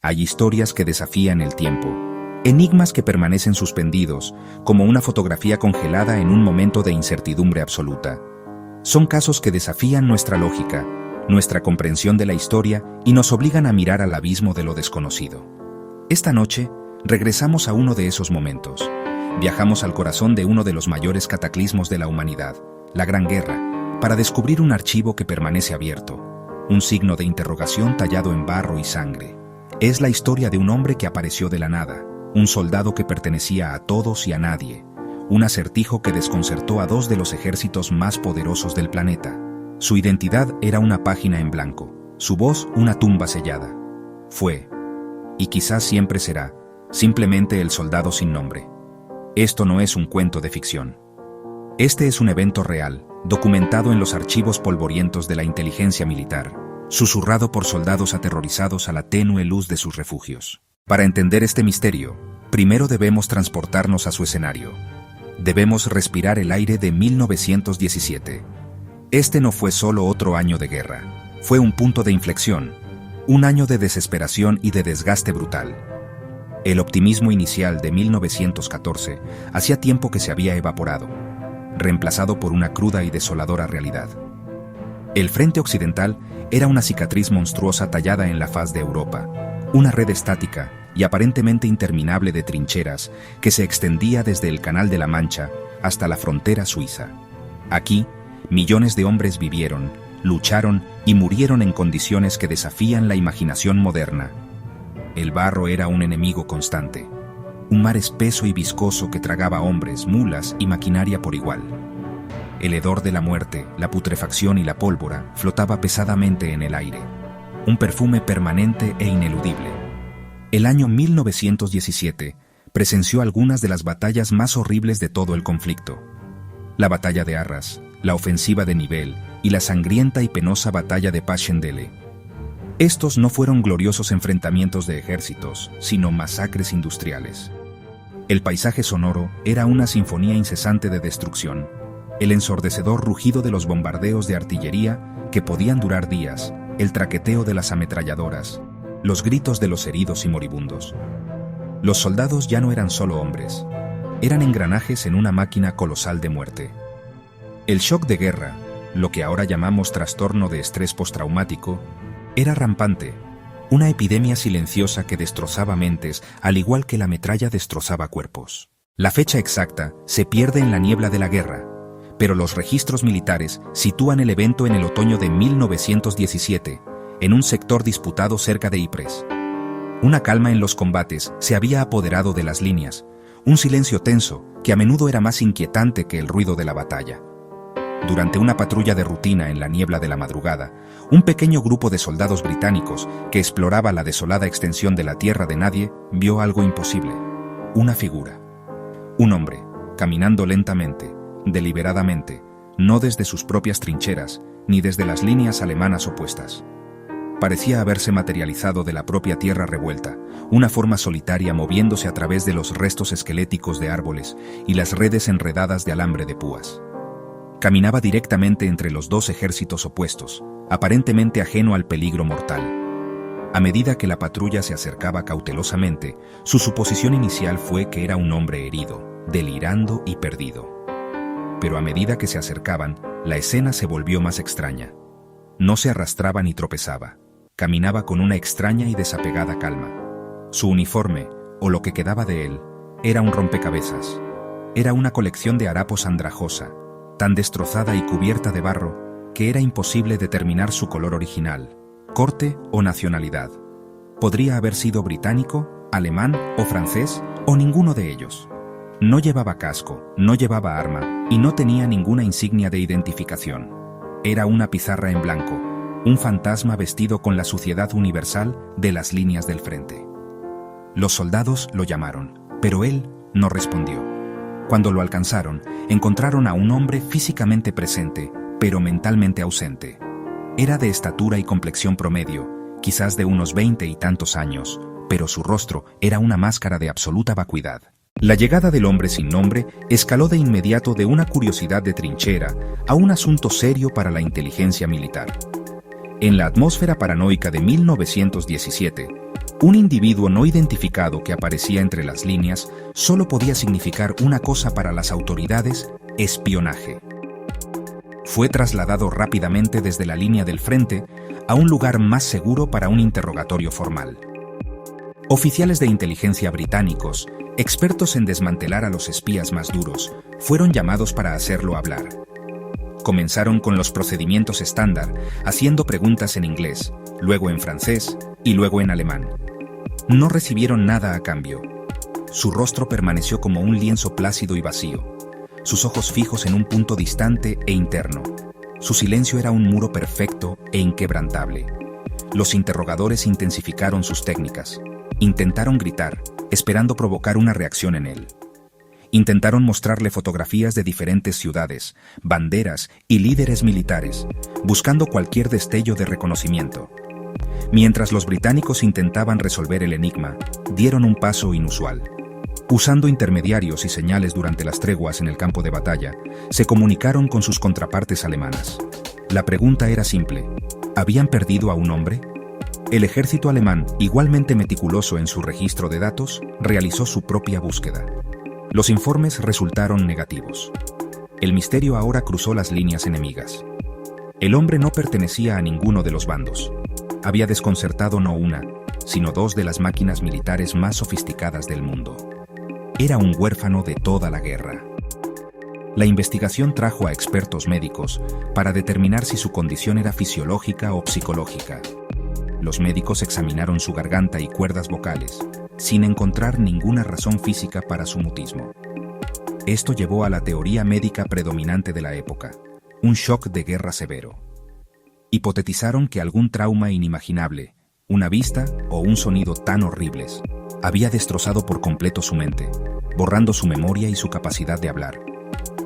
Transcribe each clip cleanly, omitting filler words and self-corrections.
Hay historias que desafían el tiempo, enigmas que permanecen suspendidos, como una fotografía congelada en un momento de incertidumbre absoluta. Son casos que desafían nuestra lógica, nuestra comprensión de la historia y nos obligan a mirar al abismo de lo desconocido. Esta noche, regresamos a uno de esos momentos. Viajamos al corazón de uno de los mayores cataclismos de la humanidad, la Gran Guerra, para descubrir un archivo que permanece abierto, un signo de interrogación tallado en barro y sangre. Es la historia de un hombre que apareció de la nada, un soldado que pertenecía a todos y a nadie, un acertijo que desconcertó a dos de los ejércitos más poderosos del planeta. Su identidad era una página en blanco, su voz una tumba sellada. Fue, y quizás siempre será, simplemente el soldado sin nombre. Esto no es un cuento de ficción. Este es un evento real, documentado en los archivos polvorientos de la inteligencia militar, susurrado por soldados aterrorizados a la tenue luz de sus refugios. Para entender este misterio, primero debemos transportarnos a su escenario. Debemos respirar el aire de 1917. Este no fue solo otro año de guerra, fue un punto de inflexión, un año de desesperación y de desgaste brutal. El optimismo inicial de 1914 hacía tiempo que se había evaporado, reemplazado por una cruda y desoladora realidad. El frente occidental era una cicatriz monstruosa tallada en la faz de Europa, una red estática y aparentemente interminable de trincheras que se extendía desde el Canal de la Mancha hasta la frontera suiza. Aquí, millones de hombres vivieron, lucharon y murieron en condiciones que desafían la imaginación moderna. El barro era un enemigo constante, un mar espeso y viscoso que tragaba hombres, mulas y maquinaria por igual. El hedor de la muerte, la putrefacción y la pólvora flotaba pesadamente en el aire, un perfume permanente e ineludible. El año 1917 presenció algunas de las batallas más horribles de todo el conflicto. La batalla de Arras, la ofensiva de Nivelle y la sangrienta y penosa batalla de Passchendaele. Estos no fueron gloriosos enfrentamientos de ejércitos, sino masacres industriales. El paisaje sonoro era una sinfonía incesante de destrucción, el ensordecedor rugido de los bombardeos de artillería que podían durar días, el traqueteo de las ametralladoras, los gritos de los heridos y moribundos. Los soldados ya no eran solo hombres, eran engranajes en una máquina colosal de muerte. El shock de guerra, lo que ahora llamamos trastorno de estrés postraumático, era rampante, una epidemia silenciosa que destrozaba mentes al igual que la metralla destrozaba cuerpos. La fecha exacta se pierde en la niebla de la guerra, pero los registros militares sitúan el evento en el otoño de 1917, en un sector disputado cerca de Ypres. Una calma en los combates se había apoderado de las líneas, un silencio tenso que a menudo era más inquietante que el ruido de la batalla. Durante una patrulla de rutina en la niebla de la madrugada, un pequeño grupo de soldados británicos que exploraba la desolada extensión de la tierra de nadie vio algo imposible. Una figura. Un hombre, caminando lentamente, deliberadamente, no desde sus propias trincheras, ni desde las líneas alemanas opuestas. Parecía haberse materializado de la propia tierra revuelta, una forma solitaria moviéndose a través de los restos esqueléticos de árboles y las redes enredadas de alambre de púas. Caminaba directamente entre los dos ejércitos opuestos, aparentemente ajeno al peligro mortal. A medida que la patrulla se acercaba cautelosamente, su suposición inicial fue que era un hombre herido, delirando y perdido. Pero a medida que se acercaban, la escena se volvió más extraña. No se arrastraba ni tropezaba. Caminaba con una extraña y desapegada calma. Su uniforme, o lo que quedaba de él, era un rompecabezas. Era una colección de harapos andrajosa, tan destrozada y cubierta de barro, que era imposible determinar su color original, corte o nacionalidad. Podría haber sido británico, alemán o francés, o ninguno de ellos. No llevaba casco, no llevaba arma, y no tenía ninguna insignia de identificación. Era una pizarra en blanco, un fantasma vestido con la suciedad universal de las líneas del frente. Los soldados lo llamaron, pero él no respondió. Cuando lo alcanzaron, encontraron a un hombre físicamente presente, pero mentalmente ausente. Era de estatura y complexión promedio, quizás de unos 20 y tantos años, pero su rostro era una máscara de absoluta vacuidad. La llegada del hombre sin nombre escaló de inmediato de una curiosidad de trinchera a un asunto serio para la inteligencia militar. En la atmósfera paranoica de 1917, Un individuo no identificado que aparecía entre las líneas solo podía significar una cosa para las autoridades: espionaje. Fue trasladado rápidamente desde la línea del frente a un lugar más seguro para un interrogatorio formal. Oficiales de inteligencia británicos, expertos en desmantelar a los espías más duros, fueron llamados para hacerlo hablar. Comenzaron con los procedimientos estándar, haciendo preguntas en inglés, luego en francés y luego en alemán. No recibieron nada a cambio. Su rostro permaneció como un lienzo plácido y vacío, sus ojos fijos en un punto distante e interno. Su silencio era un muro perfecto e inquebrantable. Los interrogadores intensificaron sus técnicas. Intentaron gritar, esperando provocar una reacción en él. Intentaron mostrarle fotografías de diferentes ciudades, banderas y líderes militares, buscando cualquier destello de reconocimiento. Mientras los británicos intentaban resolver el enigma, dieron un paso inusual. Usando intermediarios y señales durante las treguas en el campo de batalla, se comunicaron con sus contrapartes alemanas. La pregunta era simple: ¿habían perdido a un hombre? El ejército alemán, igualmente meticuloso en su registro de datos, realizó su propia búsqueda. Los informes resultaron negativos. El misterio ahora cruzó las líneas enemigas. El hombre no pertenecía a ninguno de los bandos. Había desconcertado no una, sino dos de las máquinas militares más sofisticadas del mundo. Era un huérfano de toda la guerra. La investigación trajo a expertos médicos para determinar si su condición era fisiológica o psicológica. Los médicos examinaron su garganta y cuerdas vocales, sin encontrar ninguna razón física para su mutismo. Esto llevó a la teoría médica predominante de la época: un shock de guerra severo. Hipotetizaron que algún trauma inimaginable, una vista o un sonido tan horribles, había destrozado por completo su mente, borrando su memoria y su capacidad de hablar.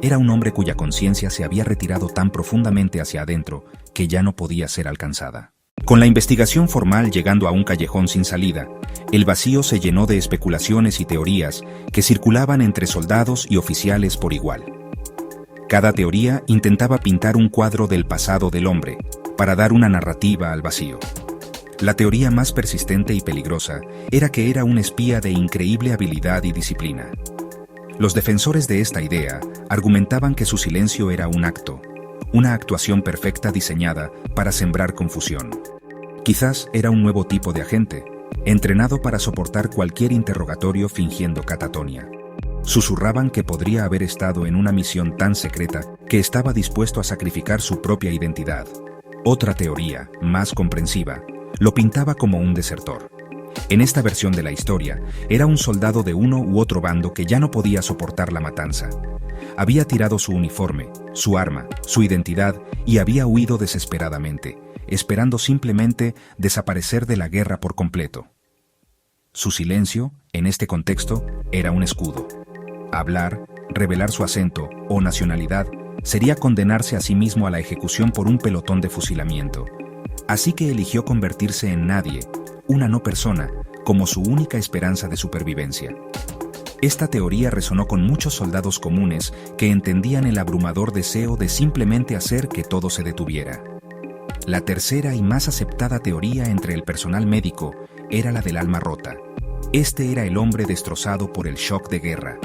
Era un hombre cuya conciencia se había retirado tan profundamente hacia adentro que ya no podía ser alcanzada. Con la investigación formal llegando a un callejón sin salida, el vacío se llenó de especulaciones y teorías que circulaban entre soldados y oficiales por igual. Cada teoría intentaba pintar un cuadro del pasado del hombre, para dar una narrativa al vacío. La teoría más persistente y peligrosa era que era un espía de increíble habilidad y disciplina. Los defensores de esta idea argumentaban que su silencio era un acto, una actuación perfecta diseñada para sembrar confusión. Quizás era un nuevo tipo de agente, entrenado para soportar cualquier interrogatorio fingiendo catatonia. Susurraban que podría haber estado en una misión tan secreta que estaba dispuesto a sacrificar su propia identidad. Otra teoría, más comprensiva, lo pintaba como un desertor. En esta versión de la historia, era un soldado de uno u otro bando que ya no podía soportar la matanza. Había tirado su uniforme, su arma, su identidad y había huido desesperadamente, esperando simplemente desaparecer de la guerra por completo. Su silencio, en este contexto, era un escudo. Hablar, revelar su acento o nacionalidad sería condenarse a sí mismo a la ejecución por un pelotón de fusilamiento. Así que eligió convertirse en nadie, una no persona, como su única esperanza de supervivencia. Esta teoría resonó con muchos soldados comunes que entendían el abrumador deseo de simplemente hacer que todo se detuviera. La tercera y más aceptada teoría entre el personal médico era la del alma rota. Este era el hombre destrozado por el shock de guerra,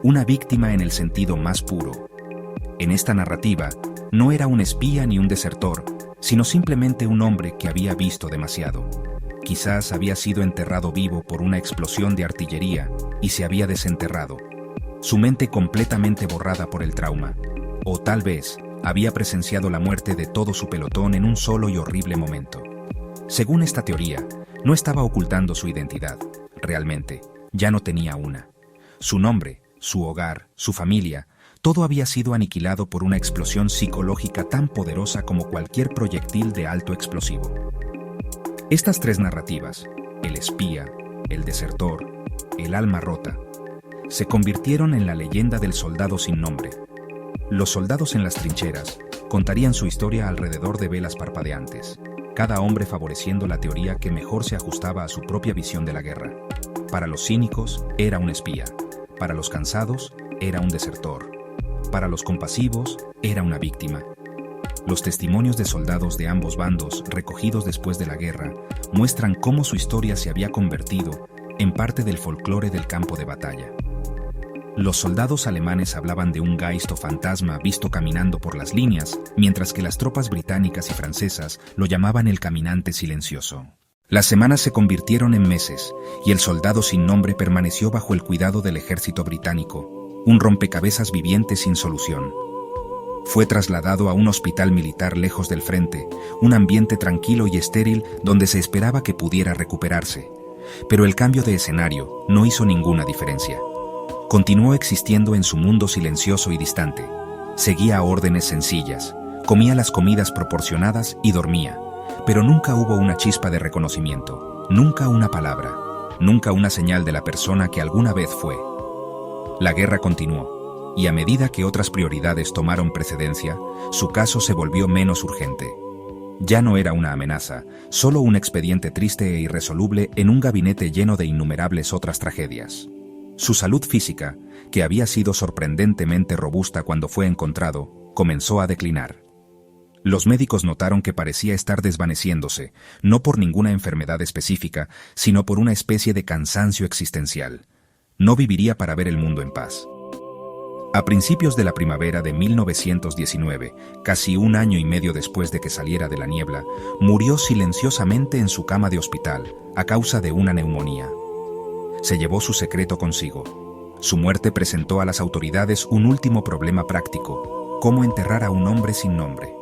una víctima en el sentido más puro. En esta narrativa, no era un espía ni un desertor, sino simplemente un hombre que había visto demasiado. Quizás había sido enterrado vivo por una explosión de artillería y se había desenterrado, su mente completamente borrada por el trauma. O tal vez había presenciado la muerte de todo su pelotón en un solo y horrible momento. Según esta teoría, no estaba ocultando su identidad. Realmente, ya no tenía una. Su nombre, su hogar, su familia, todo había sido aniquilado por una explosión psicológica tan poderosa como cualquier proyectil de alto explosivo. Estas tres narrativas, el espía, el desertor, el alma rota, se convirtieron en la leyenda del soldado sin nombre. Los soldados en las trincheras contarían su historia alrededor de velas parpadeantes, cada hombre favoreciendo la teoría que mejor se ajustaba a su propia visión de la guerra. Para los cínicos, era un espía. Para los cansados, era un desertor. Para los compasivos, era una víctima. Los testimonios de soldados de ambos bandos, recogidos después de la guerra, muestran cómo su historia se había convertido en parte del folclore del campo de batalla. Los soldados alemanes hablaban de un Geist o fantasma visto caminando por las líneas, mientras que las tropas británicas y francesas lo llamaban el caminante silencioso. Las semanas se convirtieron en meses, y el soldado sin nombre permaneció bajo el cuidado del ejército británico, un rompecabezas viviente sin solución. Fue trasladado a un hospital militar lejos del frente, un ambiente tranquilo y estéril donde se esperaba que pudiera recuperarse. Pero el cambio de escenario no hizo ninguna diferencia. Continuó existiendo en su mundo silencioso y distante. Seguía órdenes sencillas, comía las comidas proporcionadas y dormía. Pero nunca hubo una chispa de reconocimiento, nunca una palabra, nunca una señal de la persona que alguna vez fue. La guerra continuó, y a medida que otras prioridades tomaron precedencia, su caso se volvió menos urgente. Ya no era una amenaza, solo un expediente triste e irresoluble en un gabinete lleno de innumerables otras tragedias. Su salud física, que había sido sorprendentemente robusta cuando fue encontrado, comenzó a declinar. Los médicos notaron que parecía estar desvaneciéndose, no por ninguna enfermedad específica, sino por una especie de cansancio existencial. No viviría para ver el mundo en paz. A principios de la primavera de 1919, casi un año y medio después de que saliera de la niebla, murió silenciosamente en su cama de hospital, a causa de una neumonía. Se llevó su secreto consigo. Su muerte presentó a las autoridades un último problema práctico: cómo enterrar a un hombre sin nombre.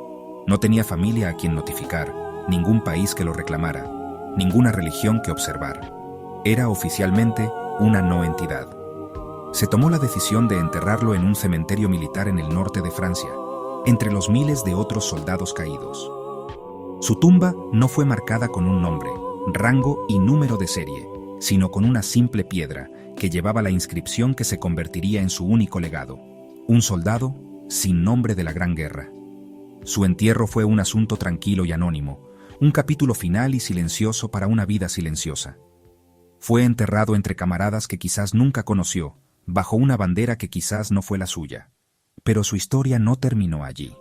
No tenía familia a quien notificar, ningún país que lo reclamara, ninguna religión que observar. Era oficialmente una no entidad. Se tomó la decisión de enterrarlo en un cementerio militar en el norte de Francia, entre los miles de otros soldados caídos. Su tumba no fue marcada con un nombre, rango y número de serie, sino con una simple piedra que llevaba la inscripción que se convertiría en su único legado: un soldado sin nombre de la Gran Guerra. Su entierro fue un asunto tranquilo y anónimo, un capítulo final y silencioso para una vida silenciosa. Fue enterrado entre camaradas que quizás nunca conoció, bajo una bandera que quizás no fue la suya. Pero su historia no terminó allí.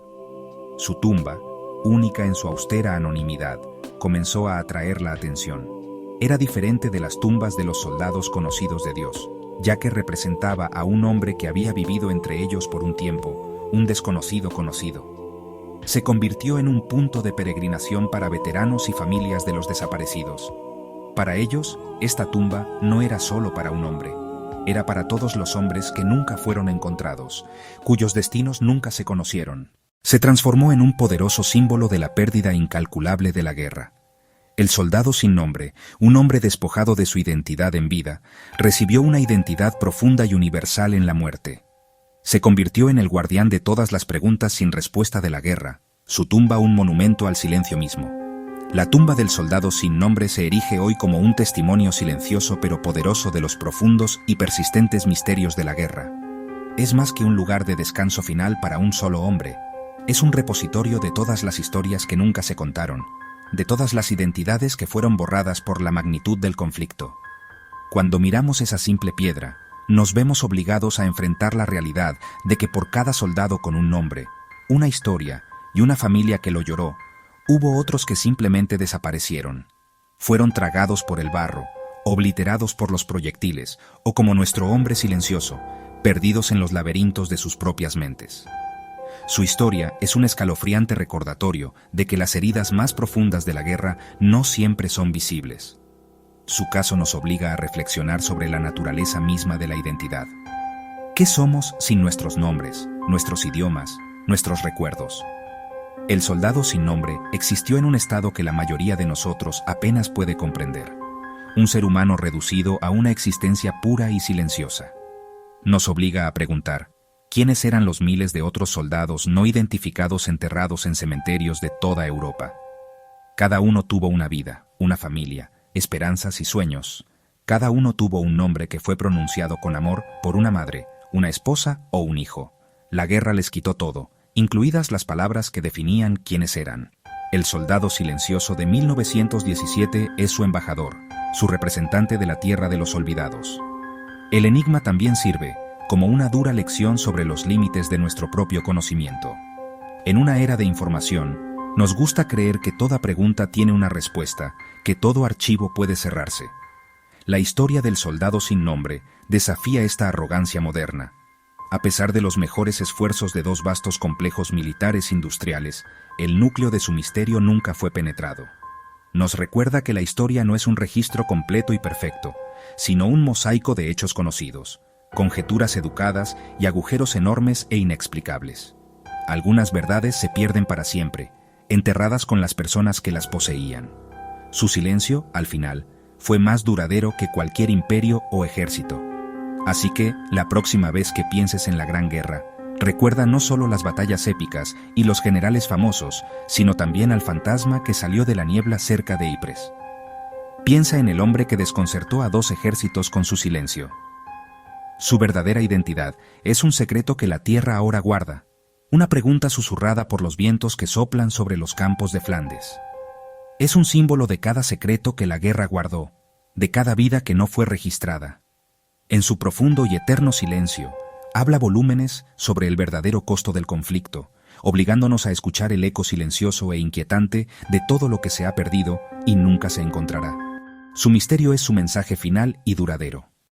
Su tumba, única en su austera anonimidad, comenzó a atraer la atención. Era diferente de las tumbas de los soldados conocidos de Dios, ya que representaba a un hombre que había vivido entre ellos por un tiempo, un desconocido conocido. Se convirtió en un punto de peregrinación para veteranos y familias de los desaparecidos. Para ellos, esta tumba no era solo para un hombre, era para todos los hombres que nunca fueron encontrados, cuyos destinos nunca se conocieron. Se transformó en un poderoso símbolo de la pérdida incalculable de la guerra. El soldado sin nombre, un hombre despojado de su identidad en vida, recibió una identidad profunda y universal en la muerte. Se convirtió en el guardián de todas las preguntas sin respuesta de la guerra, su tumba un monumento al silencio mismo. La tumba del soldado sin nombre se erige hoy como un testimonio silencioso pero poderoso de los profundos y persistentes misterios de la guerra. Es más que un lugar de descanso final para un solo hombre, es un repositorio de todas las historias que nunca se contaron, de todas las identidades que fueron borradas por la magnitud del conflicto. Cuando miramos esa simple piedra, nos vemos obligados a enfrentar la realidad de que por cada soldado con un nombre, una historia y una familia que lo lloró, hubo otros que simplemente desaparecieron. Fueron tragados por el barro, obliterados por los proyectiles, o como nuestro hombre silencioso, perdidos en los laberintos de sus propias mentes. Su historia es un escalofriante recordatorio de que las heridas más profundas de la guerra no siempre son visibles. Su caso nos obliga a reflexionar sobre la naturaleza misma de la identidad. ¿Qué somos sin nuestros nombres, nuestros idiomas, nuestros recuerdos? El soldado sin nombre existió en un estado que la mayoría de nosotros apenas puede comprender. Un ser humano reducido a una existencia pura y silenciosa. Nos obliga a preguntar, ¿quiénes eran los miles de otros soldados no identificados enterrados en cementerios de toda Europa? Cada uno tuvo una vida, una familia, esperanzas y sueños. Cada uno tuvo un nombre que fue pronunciado con amor por una madre, una esposa o un hijo. La guerra les quitó todo, incluidas las palabras que definían quiénes eran. El soldado silencioso de 1917 es su embajador, su representante de la tierra de los olvidados. El enigma también sirve como una dura lección sobre los límites de nuestro propio conocimiento. En una era de información, nos gusta creer que toda pregunta tiene una respuesta, que todo archivo puede cerrarse. La historia del soldado sin nombre desafía esta arrogancia moderna. A pesar de los mejores esfuerzos de dos vastos complejos militares industriales, el núcleo de su misterio nunca fue penetrado. Nos recuerda que la historia no es un registro completo y perfecto, sino un mosaico de hechos conocidos, conjeturas educadas y agujeros enormes e inexplicables. Algunas verdades se pierden para siempre, enterradas con las personas que las poseían. Su silencio, al final, fue más duradero que cualquier imperio o ejército. Así que, la próxima vez que pienses en la Gran Guerra, recuerda no solo las batallas épicas y los generales famosos, sino también al fantasma que salió de la niebla cerca de Ypres. Piensa en el hombre que desconcertó a 2 ejércitos con su silencio. Su verdadera identidad es un secreto que la tierra ahora guarda, una pregunta susurrada por los vientos que soplan sobre los campos de Flandes. Es un símbolo de cada secreto que la guerra guardó, de cada vida que no fue registrada. En su profundo y eterno silencio, habla volúmenes sobre el verdadero costo del conflicto, obligándonos a escuchar el eco silencioso e inquietante de todo lo que se ha perdido y nunca se encontrará. Su misterio es su mensaje final y duradero.